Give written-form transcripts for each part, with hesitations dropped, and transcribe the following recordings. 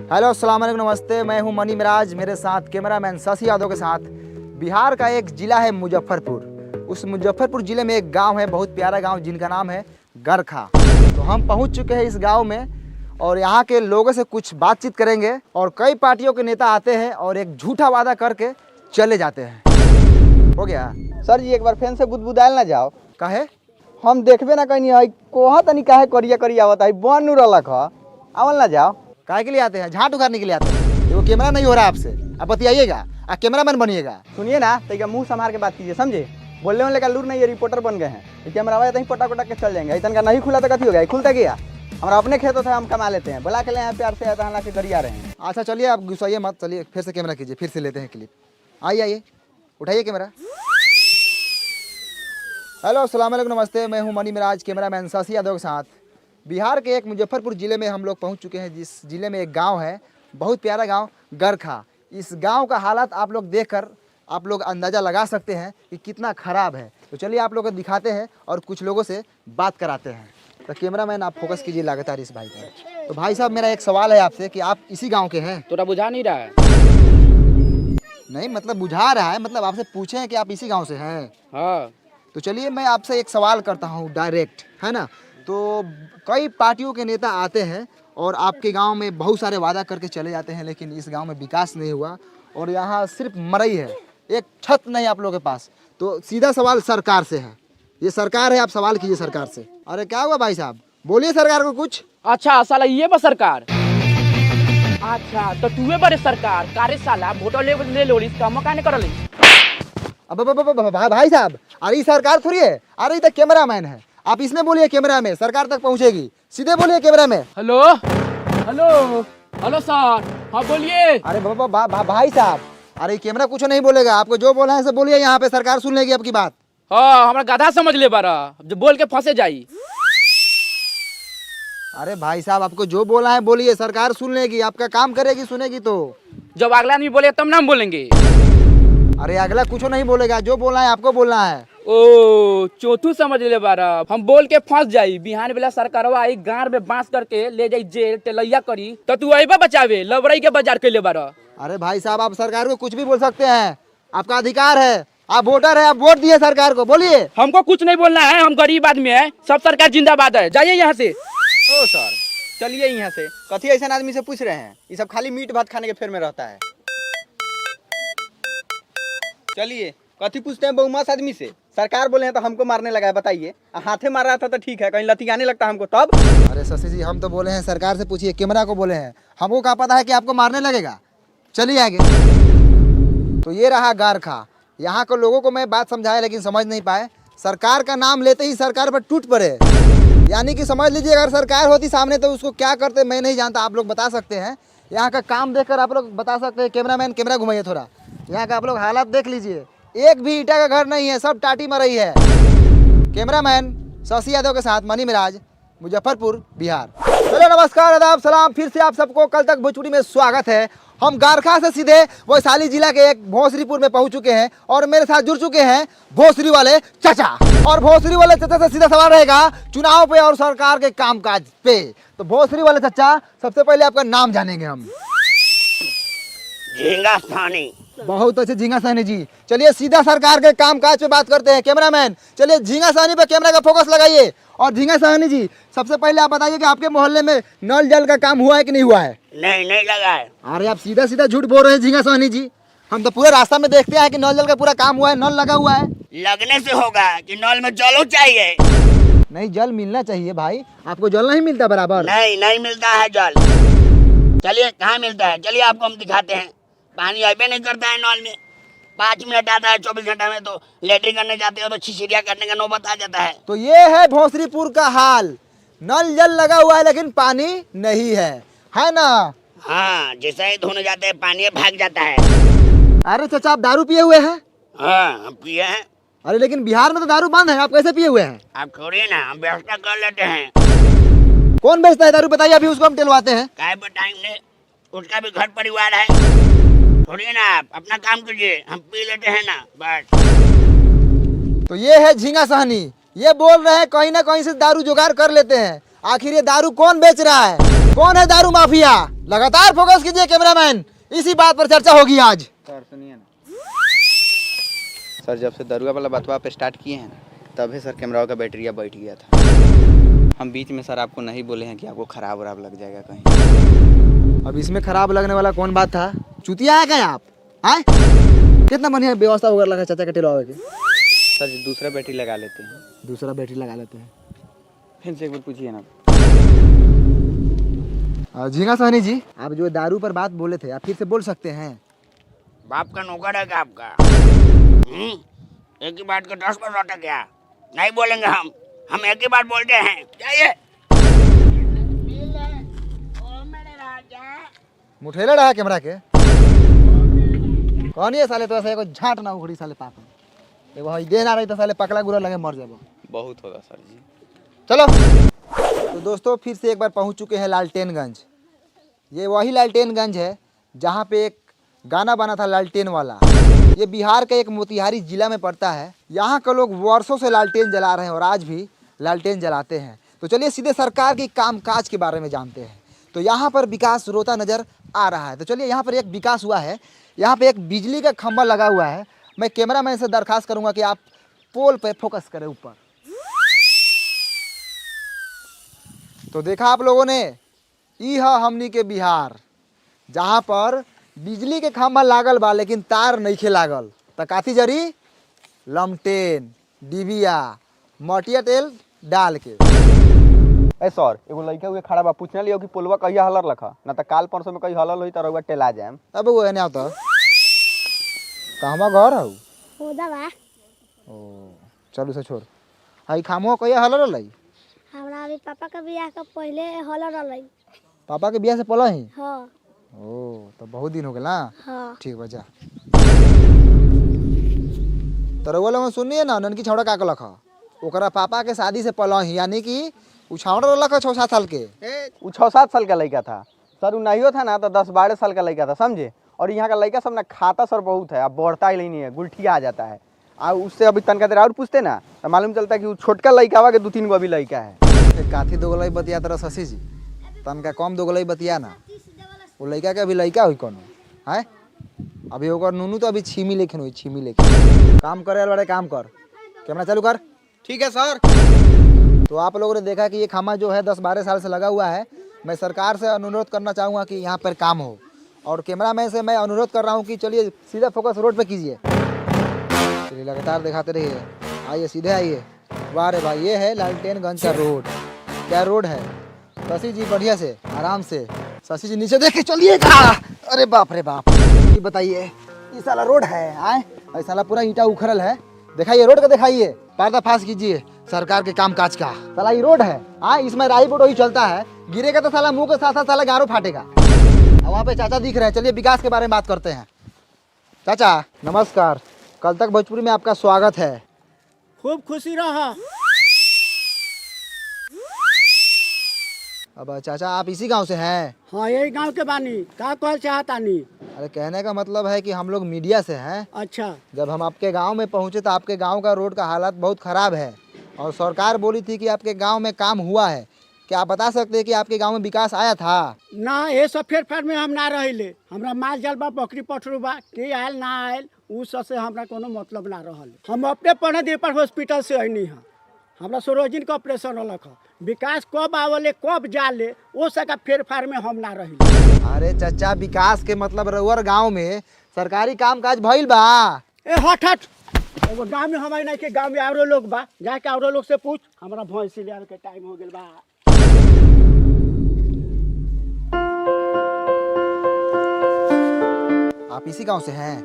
Hello अस्सलाम वालेकुम नमस्ते। मैं हूं मनी मिराज, मेरे साथ कैमरामैन शशि यादव के साथ। बिहार का एक ज़िला है मुजफ्फरपुर। उस मुजफ्फरपुर ज़िले में एक गांव है, बहुत प्यारा गांव, जिनका नाम है गरखा। तो हम पहुंच चुके हैं इस गांव में और यहाँ के लोगों से कुछ बातचीत करेंगे। और कई पार्टियों के नेता आते हैं और एक झूठा वादा करके चले जाते हैं। हो गया सर जी, एक बार फैन से बुदबुदायल ना जाओ। काहे? हम देखबे ना कहीं है कोहा तनी काहे करिया करिया आवत है बन नु रहलक ह आवल ना जाओ। काहे के लिए आते हैं? झाट उखाड़ने के लिए आते हैं। ये वो कैमरा नहीं हो रहा आपसे, आप बतियाइएगा, आप कैमरामैन बनिएगा। सुनिए ना, तो मुंह संभाल के बात कीजिए, समझे? बोलने वाले का लूर नहीं है, रिपोर्टर बन गए हैं। ये कैमरा वाले तहीं पटा पटा के चल जाएंगे। इतन का नहीं खुला तो कथी हो गया? खुलता गया हमारा अपने खेत होता है, हम कमा लेते हैं। बुला के ले यहाँ प्यार से आता है, गरिया रहे हैं। अच्छा चलिए, आप गुस्साइए मत, चलिए फिर से कैमरा कीजिए, फिर से लेते हैं क्लिप। आइए उठाइए कैमरा। हेलो अस्सलाम वालेकुम नमस्ते। मैं हूं मनी मिराज, कैमरामैन शशि यादव के साथ। बिहार के एक मुजफ्फरपुर ज़िले में हम लोग पहुंच चुके हैं, जिस ज़िले में एक गांव है, बहुत प्यारा गांव गरखा। इस गांव का हालात आप लोग देखकर आप लोग अंदाज़ा लगा सकते हैं कि कितना ख़राब है। तो चलिए आप लोग को दिखाते हैं और कुछ लोगों से बात कराते हैं। तो कैमरामैन आप फोकस कीजिए लगातार इस भाई पर। तो भाई साहब, मेरा एक सवाल है आपसे कि आप इसी गाँव के हैं? तोरा बुझा नहीं रहा है? नहीं मतलब बुझा रहा है, मतलब आपसे पूछे हैं कि आप इसी गांव से हैं। हाँ। तो चलिए मैं आपसे एक सवाल करता हूं डायरेक्ट, है ना। तो कई पार्टियों के नेता आते हैं और आपके गांव में बहुत सारे वादा करके चले जाते हैं, लेकिन इस गांव में विकास नहीं हुआ और यहाँ सिर्फ मरई है, एक छत नहीं आप लोगों के पास। तो सीधा सवाल सरकार से है, ये सरकार है, आप सवाल कीजिए सरकार से। अरे क्या हुआ भाई साहब, बोलिए सरकार को कुछ। अच्छा साला ये बस सरकार। अच्छा तो तूहे बड़े सरकार कारे साला वोट ले लो इसका मौका नहीं करले। अब भाई साहब, अरे ये सरकार थोड़ी है, अरे ये तो कैमरामैन है। आप इसमें बोलिए, कैमरा में सरकार तक पहुंचेगी, सीधे बोलिए कैमरा में। हेलो हेलो हेलो सर, हाँ बोलिए। अरे भाई साहब, अरे कैमरा कुछ नहीं बोलेगा, आपको जो बोला है सब बोलिए, यहाँ पे सरकार सुन लेगी आपकी बात। हाँ हमारा गधा समझ ले बारा, जो बोल के फंसे जाई। अरे भाई साहब, आपको जो बोला है बोलिए, सरकार सुन लेगी, आपका काम करेगी, सुनेगी। तो जब अगला आदमी बोले तब ना हम बोलेंगे। अरे अगला कुछ नहीं बोलेगा, जो बोलना है आपको बोलना है। ओ चौथू समझ ले बारा, हम बोल के फंस जाई। बिहान बेला सरकारवा आई गांव में बांस करके ले जाई जेल टेलैया करी, तो तू अइबा बचावे लबरई के बाजार के ले बारा। अरे भाई साहब, आप सरकार को कुछ भी बोल सकते हैं, आपका अधिकार है, आप वोटर है, आप वोट दिए सरकार को, बोलिए। हमको कुछ नहीं बोलना है, हम गरीब आदमी है, सब सरकार जिंदाबाद है, जाइए यहाँ से। ओ सर चलिए यहाँ से, कथी ऐसा आदमी से पूछ रहे हैं? ये सब खाली मीट भात खाने के फेर में रहता है। चलिए, कथी पूछते हैं बहुमास आदमी से? सरकार बोले हैं तो हमको मारने लगा है, बताइए। हाथे मार रहा था तो ठीक है, कहीं लतियाने लगता हमको तब। अरे शशि जी, हम तो बोले हैं सरकार से पूछिए, कैमरा को बोले हैं, हमको क्या पता है कि आपको मारने लगेगा। चलिए आगे। तो ये रहा गरखा। यहाँ के लोगों को मैं बात समझाया लेकिन समझ नहीं पाए। सरकार का नाम लेते ही सरकार पर टूट पड़े, यानी कि समझ लीजिए अगर सरकार होती सामने तो उसको क्या करते मैं नहीं जानता, आप लोग बता सकते हैं। यहाँ का काम देखकर आप लोग बता सकते हैं। कैमरामैन कैमरा घुमाइए थोड़ा, यहाँ का आप लोग हालात देख लीजिए, एक भी ईटा का घर नहीं है, सब टाटी मरई है। कैमरामैन शशि यादव के साथ मनी मिराज, मुजफ्फरपुर बिहार। चलो नमस्कार, आदाब, सलाम, फिर से आप सबको कल तक भोजपुरी में स्वागत है। हम गरखा से सीधे वैशाली जिला के एक भोसरीपुर में पहुंच चुके हैं और मेरे साथ जुड़ चुके हैं भोसरी वाले चाचा। और भोसरी वाले चाचा से सीधा सवाल रहेगा चुनाव पे और सरकार के कामकाज पे। तो भोसरी वाले चाचा, सबसे पहले आपका नाम जानेंगे हम। झींगा सानी। बहुत अच्छे झींगा साहनी जी। चलिए सीधा सरकार के कामकाज पे बात करते हैं। कैमरामैन चलिए झींगा साहनी पे कैमरा का फोकस लगाइए। और झींगा साहनी जी, सबसे पहले आप बताइए कि आपके मोहल्ले में नल जल का काम हुआ है कि नहीं हुआ है? नहीं लगा है। अरे आप सीधा सीधा झूठ बोल रहे हैं झींगा साहनी जी, हम तो पूरे रास्ता में देखते हैं कि नल जल का पूरा काम हुआ है, नल लगा हुआ है। लगने से होगा कि नल में जलो चाहिए। नहीं, जल मिलना चाहिए भाई, आपको जल नहीं मिलता बराबर। नहीं मिलता है जल। चलिए कहाँ मिलता है, चलिए आपको हम दिखाते हैं। पानी अबे नहीं करता है नल में, 5 मिनट आता है 24 घंटा में, तो लेटरिन करने जाते हो तो छिछिरिया करने का नौबत आ जाता है। तो ये है भोसरीपुर का हाल, नल जल लगा हुआ है लेकिन पानी नहीं है ना? हाँ, जैसे ही धोने जाते हैं पानी भाग जाता है। अरे चाचा, आप दारू पिए हुए हैं? हाँ हम पिए हैं। अरे लेकिन बिहार में तो दारू बंद है, आप कैसे पिए हुए हैं? आप छोड़िए ना, हम व्यवस्था कर लेते हैं। कौन बेचता है दारू बताइए, अभी उसको हम दिलवाते हैं। काय बताएंगे, उसका भी घर परिवार है। छोड़िए ना, आप अपना काम कीजिए, हम पी लेते हैं ना बस। तो ये है झींगा साहनी, ये बोल रहे हैं कहीं ना कहीं से दारू जुगाड़ कर लेते हैं। आखिर ये दारू कौन बेच रहा है? कौन है दारू माफिया? लगातार फोकस कीजिए कैमरामैन, इसी बात पर चर्चा होगी आज। सर सुनिए ना सर, जब से दरुआ वाला बतवा पे स्टार्ट किए हैं तभी सर कैमरा का बैटरिया बैठ गया था। हम बीच में सर आपको नहीं बोले हैं कि आपको खराब वराब लग जाएगा कहीं। अब इसमें खराब लगने वाला कौन बात था? चुतिया है क्या आप? आए कितना बढ़िया व्यवस्था वगैरह लगा चाचा के टेलवा के। सर जी दूसरा बैटरी लगा लेते हैं। दूसरा बैटरी लगा लेते हैं। फिर से एक बार पूछिए ना। झींगा सहनी जी, आप जो दारू पर बात बोले थे आप फिर से बोल सकते हैं? बाप का नौकर है क्या आपका? एक ही बात को 10 बार लौटा क्या? नहीं बोलेंगे हम एक ही बात बोलते हैं। जाइए। मुठेला रहा कैमरा के कौन ये साले? तो ऐसा एगो झाट ना उखड़ी साले पाप में एगो हई देह ना रही तो साले पकड़ा गुरा लगे मर जाबो। बहुत होगा सर जी। चलो तो दोस्तों फिर से एक बार पहुंच चुके हैं लालटेनगंज। ये वही लालटेनगंज है जहां पे एक गाना बना था लालटेन वाला। ये बिहार के एक मोतिहारी जिला में पड़ता है। यहाँ के लोग वर्षों से लालटेन जला रहे हैं और आज भी लालटेन जलाते हैं। तो चलिए सीधे सरकार की कामकाज के बारे में जानते हैं। तो यहाँ पर विकास रोता नज़र आ रहा है। तो चलिए यहाँ पर एक विकास हुआ है। यहाँ पे एक बिजली का खंभा लगा हुआ है। मैं कैमरामैन से दरखास्त करूँगा कि आप पोल पे फोकस करें ऊपर। तो देखा आप लोगों ने, ई है हमनी के बिहार जहाँ पर बिजली के खंभा लागल बा लेकिन तार नइखे लागल। त काथी जरी? लमटेन डिबिया मटिया तेल डाल के। ए सर एगो लड़का हुए खड़ा बा, पूछने लियो कि पुलवा कहिया हलर लखा ना तो काल परसों में कहीं हलल होई त रउआ टेला जाएम। अब वो एने आवता कहवा घर हऊ? होदा बा। ओ चलू से छोड़। हई खामो कहिया हलर लई? हमरा अभी पापा का बियाह का पहले हॉल रहलै। पापा के बियाह से पहले ही? हाँ ओ तो बहुत दिन हो गया ना। हाँ। ठीक बजा। तो रउआ लोग सुनिए ना, ननकी छौड़ा का लखा ओकरा पापा के शादी से पहले ही, यानी कि उ छौड़ा लखा 6-7 साल के। वो 6-7 साल का लड़का था सर। वो नहीं था ना तो 10-12 साल का लड़का था, समझे। और यहाँ का लड़का सब ना खाता सर बहुत है, अब बढ़ता ही नहीं है, गुलठिया आ जाता है। और उससे अभी तनका देर और पूछते ना तो मालूम चलता है कि वो छोटका लड़का हुआ के 2-3 गो अभी लड़का है। काथी दोगलई बतिया तरह शशि जी, तनका कम दोगलई बतिया ना। वो लड़का के अभी लड़का हुई कोनो है? अभी ओकर नूनू तो अभी छीमी लेखन हुई, छीमी लेखन। काम करे वाले काम कर, कैमरा चालू कर। ठीक है सर। तो आप लोगों ने देखा कि ये खामा जो है 10-12 साल से लगा हुआ है। मैं सरकार से अनुरोध करना चाहूँगा कि यहाँ पर काम हो, और कैमरामैन से मैं अनुरोध कर रहा हूँ कि चलिए सीधा फोकस रोड पे कीजिए। चलिए लगातार दिखाते रहिए, आइए सीधे आइए। वाह रे भाई, ये है लालटेनगंज का रोड। क्या रोड है शशि जी? बढ़िया से आराम से शशि जी नीचे देख के चलिएगा। अरे बाप रे बाप, ये बताइए ये साला रोड है? आए ऐसा साला पूरा ईंटा उखड़ल है। दिखाइए रोड का, दिखाइए, पर्दाफाश कीजिए सरकार के कामकाज का। साला ये रोड है, हाँ इसमें राई बोट वही चलता है, गिरेगा तो साला मुंह के साथ साथ साला गारो फाटेगा। और वहाँ पे चाचा दिख रहे हैं। चलिए विकास के बारे में बात करते हैं। चाचा नमस्कार, कल तक भोजपुरी में आपका स्वागत है। खूब खुशी रहा। अब चाचा आप इसी गांव से हैं? हाँ यही गांव के बानी। का कहल चाहतानी? अरे कहने का मतलब है कि हम लोग मीडिया से हैं। अच्छा जब हम आपके गांव में पहुंचे तो आपके गांव का रोड का हालत बहुत ख़राब है, और सरकार बोली थी कि आपके गांव में काम हुआ है। क्या आप बता सकते हैं कि आपके गांव में विकास आया था? ना, ये सब फेर फार में हम ना रहिले। हमरा माल जाल बा, बकरी पठरू बा, के आयल ना आयल उ सब से हमरा कोनो मतलब ना रहल। हम अपने पढ़े दे पर हॉस्पिटल से अइनी है। हमरा सरोजिन का ऑपरेशन होलक है। विकास कब आवले कब जाले वो सका फेर फार में हम ना रहिले। अरे चाचा विकास के मतलब रउअर गांव में सरकारी कामकाज भइल बा? ए हट हट, एगो गाँव में हमारे नहीं के गाँव में औरो लोग बा, जाके औरो लोग से पूछ। हमरा भैंसी ले आवे के टाइम हो गेल बा। आप इसी गांव से हैं?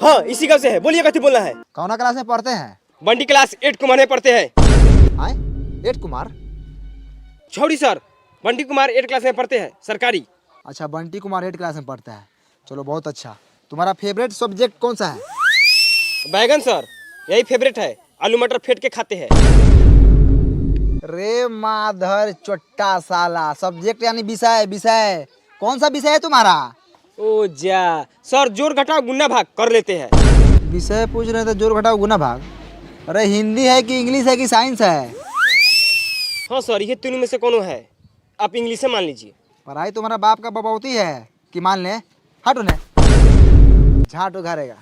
हाँ इसी गाँव से है। बोलिए कथी बोलना है? कौना क्लास में पढ़ते हैं? बंटी क्लास 8 कुमार में पढ़ते हैं। आए 8 कुमार? छोड़ी सर, बंटी कुमार 8 क्लास में पढ़ते हैं सरकारी। अच्छा बंटी कुमार 8 क्लास में पढ़ता है, चलो बहुत अच्छा। तुम्हारा फेवरेट सब्जेक्ट कौन सा है? बैगन सर, यही फेवरेट है। आलू मटर फेंट के खाते हैं। रे माधर चोट्टा साला, सब्जेक्ट यानी विषय। विषय कौन सा विषय है तुम्हारा? ओ जा सर, जोड़ घटाव गुना भाग कर लेते हैं। विषय पूछ रहे थे, जोड़ घटाव गुना भाग। अरे हिंदी है कि इंग्लिश है कि साइंस है? हाँ सर, ये तीनों में से कोनो है, आप इंग्लिश से मान लीजिए। पढ़ाई तुम्हारा बाप का बबौती है कि मान ले। हट उन्हें, झाट उघारेगा।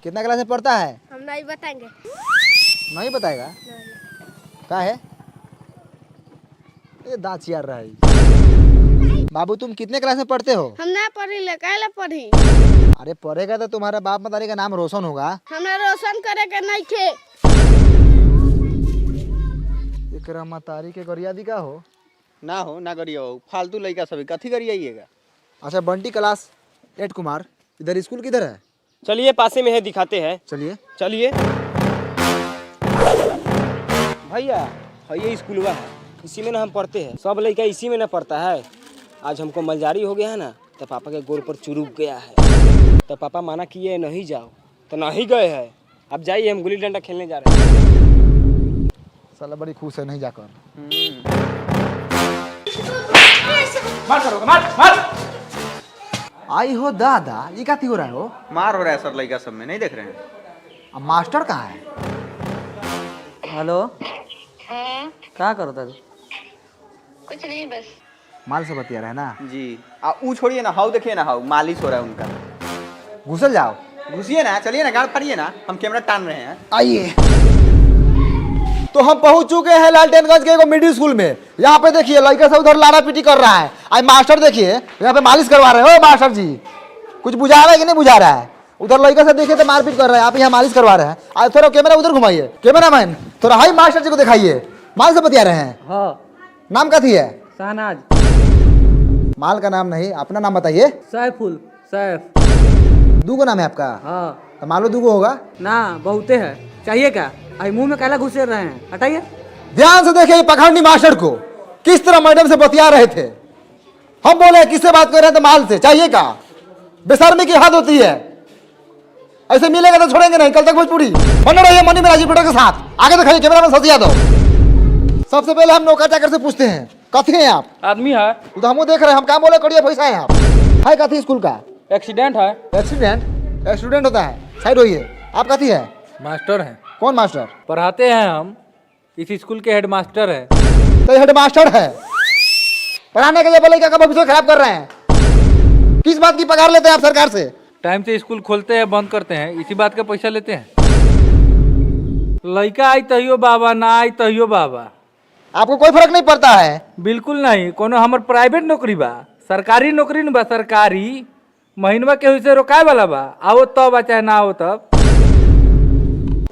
कितना क्लास में पढ़ता है? हम नहीं बताएंगे। नहीं बताएगा? क्या है ये दांत चियार रहा है। बाबू तुम कितने क्लास में पढ़ते हो? हम ना पढ़ी ले, काहे पढ़ी? अरे पढ़ेगा तो तुम्हारा बाप मतारी का नाम रोशन होगा। हमरा रोशन करे के नहीं थे। एकरा मतारी के गरियादी का हो? ना हो ना करिए हो, फालतू लड़का सभी कथी करिएगा। अच्छा बंटी क्लास 8 कुमार, इधर स्कूल किधर है? चलिए पासे में है, दिखाते हैं। चलिए। चलिए भैया, ये स्कूलवा है, इसी में ना हम पढ़ते हैं। सब लड़का इसी में ना पढ़ता है। आज हमको मलजारी हो गया है ना, तो पापा के गोर पर चुरुक गया है। तो पापा माना किए नहीं जाओ, तो नहीं गए हैं। अब जाइए, हम गुल्ली डंडा खेलने जा रहे हैं। साला बड़ी खुश है नहीं जाकर। मार करोगे, मार मार। आई हो दादा, ये क्या हो रहा है हो? मार हो रहा है सर लड़का सब में, नहीं देख रहे हैं? अब मास्टर कहाँ है? हेलो, क्या करो तू? कुछ नहीं, बस माल से बतिया रहे ना जी। ऊ छोड़िए ना, हाउ देखिए ना, हाउ मालिश हो रहा है उनका। घुसल जाओ। घुसिए ना, चलिए ना, गाड़ फाड़िए ना, हम कैमरा टान रहे हैं। आइए। तो हम पहुंच चुके हैं लालटेनगंज के एगो मिडिल स्कूल में। यहाँ पे देखिए लड़का सब उधर लाड़ा पीटी कर रहा है। आज मास्टर देखिए यहाँ पे मालिश करवा रहे हो। मास्टर जी कुछ बुझा रहा है कि नहीं बुझा रहा है? उधर लड़का सब देखिए तो मारपीट कर रहा है, आप यहाँ मालिश करवा रहे हैं। आज थोड़ा कैमरा उधर घुमाइए। कैमरा मैन थोड़ा हाई मास्टर जी को दिखाइए। माल से बतिया रहे हैं। हाँ, नाम कथी है? शहनाज। माल का नाम नहीं, अपना नाम बताइए। सैफुल, सैफ। दूगो नाम है आपका? हाँ। तो मालो दूगो होगा ना, बहुते है। चाहिए क्या? आई मुंह में काला घुसे रहे हैं, हटाइए। ध्यान से देखिए पखंडी मास्टर को किस तरह मैडम से बतिया रहे थे। हम बोले किससे बात कर रहे हैं? तो माल से। चाहिए क्या? बेशर्मी की हद होती है। ऐसे मिलेगा तो छोड़ेंगे नहीं। कल तक भोजपुरी बने रहिए मनी में राजीव के साथ। आगे दिखाइए कैमरा में ससिया दो। सबसे पहले हम नौकर चाकर से पूछते हैं, कथी हैं आप? आदमी है, तो हम देख रहे हैं, हम काम बोले करिए पैसा है आप। है कथी स्कूल का? एक्सीडेंट है। एक्सीडेंट? एक्सीडेंट होता है, साइड होइए। आप कथी है? मास्टर हैं, कौन मास्टर? पढ़ाते हैं हम। इस स्कूल के हेड मास्टर हैं। तो हेड मास्टर है, पढ़ाने के लिए बोले क्या भविष्य खराब कर रहे हैं? किस बात की पगार लेते हैं आप सरकार से? टाइम से स्कूल खोलते हैं, बंद करते हैं, इसी बात का पैसा लेते हैं। लड़का आई तहियो बाबा, ना आई तहियो बाबा। आपको कोई फर्क नहीं पड़ता है? बिल्कुल नहीं। कोनो हमर प्राइवेट नौकरी बा, सरकारी नौकरी न बा। सरकारी महीनवा के से रोकाए वाला बा। आओ तब चाहे ना आओ तब।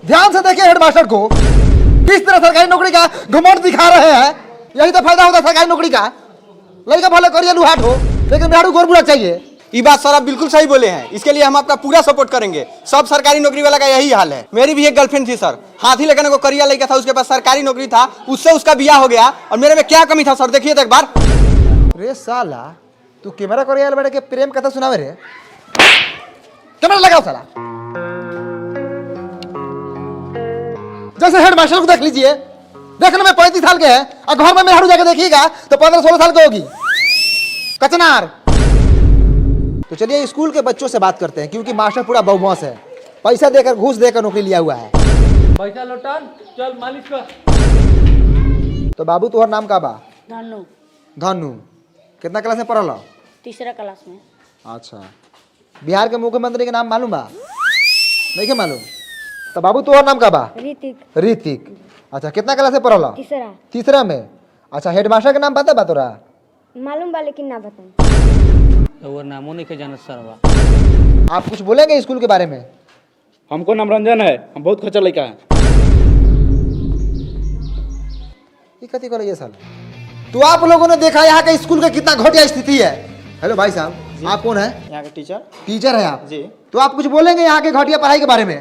ध्यान से देखिए हेड मास्टर को किस तरह सरकारी नौकरी का घमंड दिखा रहे हैं। यही तो फायदा होता है सरकारी नौकरी का। लड़का भले करिए लुहाट हो, लेकिन बिहारू गोर बुरा चाहिए। ये बात सर आप बिल्कुल सही बोले हैं। इसके लिए हम आपका पूरा सपोर्ट करेंगे। सब सरकारी नौकरी वाला का यही हाल है। मेरी भी एक गर्लफ्रेंड थी सर, हाथी लेकर को करिया लड़का था, उसके पास सरकारी नौकरी था, उससे उसका बियाह हो गया। और मेरे में क्या कमी था सर, देखिए तो एक बार। रे साला तू कैमरा करिए बैठ के प्रेम कथा सुनावे रे। कैमरा लगाओ साला। जैसे हेड मास्टर को देख लीजिए, देखने में 35 साल के हैं और घर में मेहरू जाके देखिएगा तो 15-16 साल के होगी। कचनार। तो चलिए स्कूल के बच्चों से बात करते हैं, क्योंकि मास्टर पूरा बहुमौस है। पैसा देकर घूस देकर नौकरी लिया हुआ है। पैसा लौटान, चल मालिश कर। तो बाबू तुम्हारा नाम का बा? धनु, धनु। कितना क्लास में पढ़ल? तीसरा क्लास में। अच्छा, बिहार के मुख्यमंत्री के नाम मालूम बा? नहीं के मालूम? तो बाबू तुम्हारा नाम का बा? ऋतिक। ऋतिक। अच्छा, कितना क्लास में पढ़ल? तीसरा। तीसरा में। अच्छा, हेडमास्टर का नाम पता बा तोरा? मालूम बा लेकिन ना बताऊं। वो नामो नहीं के जानत सरवा। आप कुछ बोलेंगे स्कूल के बारे में? हमको नाम रंजन है, हम बहुत खच्चर लड़का है। ये कथी करे ये साला? तो आप लोगों ने देखा यहाँ के स्कूल का कितना घटिया स्थिति है। हेलो भाई साहब, आप कौन है? यहाँ के टीचर। टीचर है आप जी। तो आप कुछ बोलेंगे यहाँ के घटिया पढ़ाई के बारे में?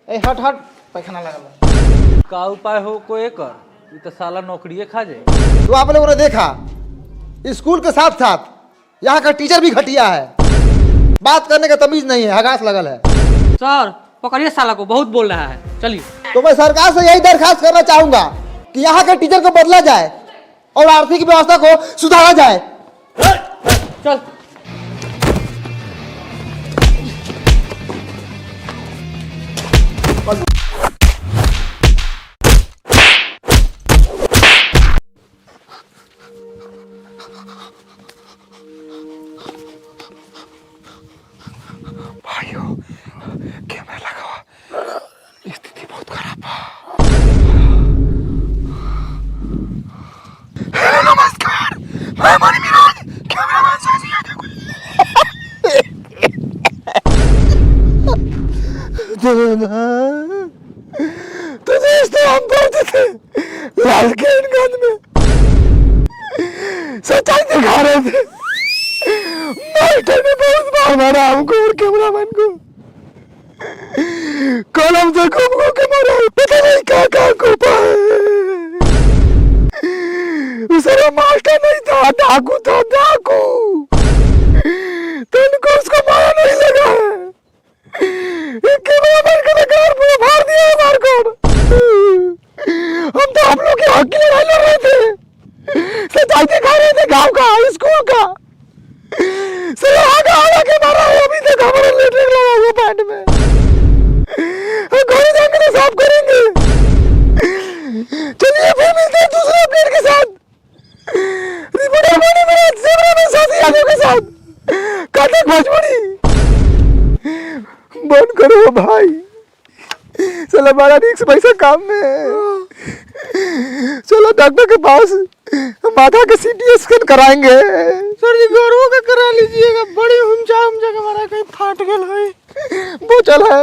ए हट हट, पैखाना लगा। का उपाय हो कोई कर, ये तो साला नौकरिये खा जाए। तो आप लोगों ने देखा स्कूल के साथ साथ यहाँ का टीचर भी घटिया है। बात करने का तमीज नहीं है, हगास लगल है। सर पकड़िए साला को, बहुत बोल रहा है। चलिए। तो मैं सरकार से यही दरखास्त करना चाहूंगा कि यहाँ के टीचर को बदला जाए और आर्थिक व्यवस्था को सुधारा जाए। चल। भाइयों कैमरा लगा हुआ, स्थिति बहुत खराब है। हेलो नमस्कार, मैं मणि मिराज, कैमरामैन शशि यादव। तो दोस्तों हम पहुंचे थे लालकेनगंज में, सच्चाई दिखा रहे थे। मास्टर ने बहुत बार मारा हमको और कैमरामैन को, कलम से घूम के मारा, पता नहीं क्या को पाए। उसका मास्टर नहीं था, डाकू था, डाकू। तो उनको उसको मारा नहीं लगा है। कैमरामैन का तो घर पूरा फाड़ दिया है मार को। हम तो आप लोग के हक की लड़ाई लड़ रहे थे, सच्चाई दिखा रहे थे गांव का, स्कूल का। सर आगा के मारा है, अभी तक हमारा लेटरिन लगा हुआ पैंट में। घोड़े जाएंगे तो साफ करेंगे। चलिए फिर मिलते हैं दूसरे अपडेट के साथ। रिपोर्टर मणि मिराज, कैमरामैन शशि यादव के साथ कटक भोजपुरी। बंद करो भाई, चलो बड़ा रिक्स पैसा काम में है। चलो डॉक्टर के पास, माथा का सीटी स्कैन कराएंगे। सर जी गौरव का करा लीजिएगा, बड़ी हुमचा के मारा कहीं फाट गल है। वो चल है।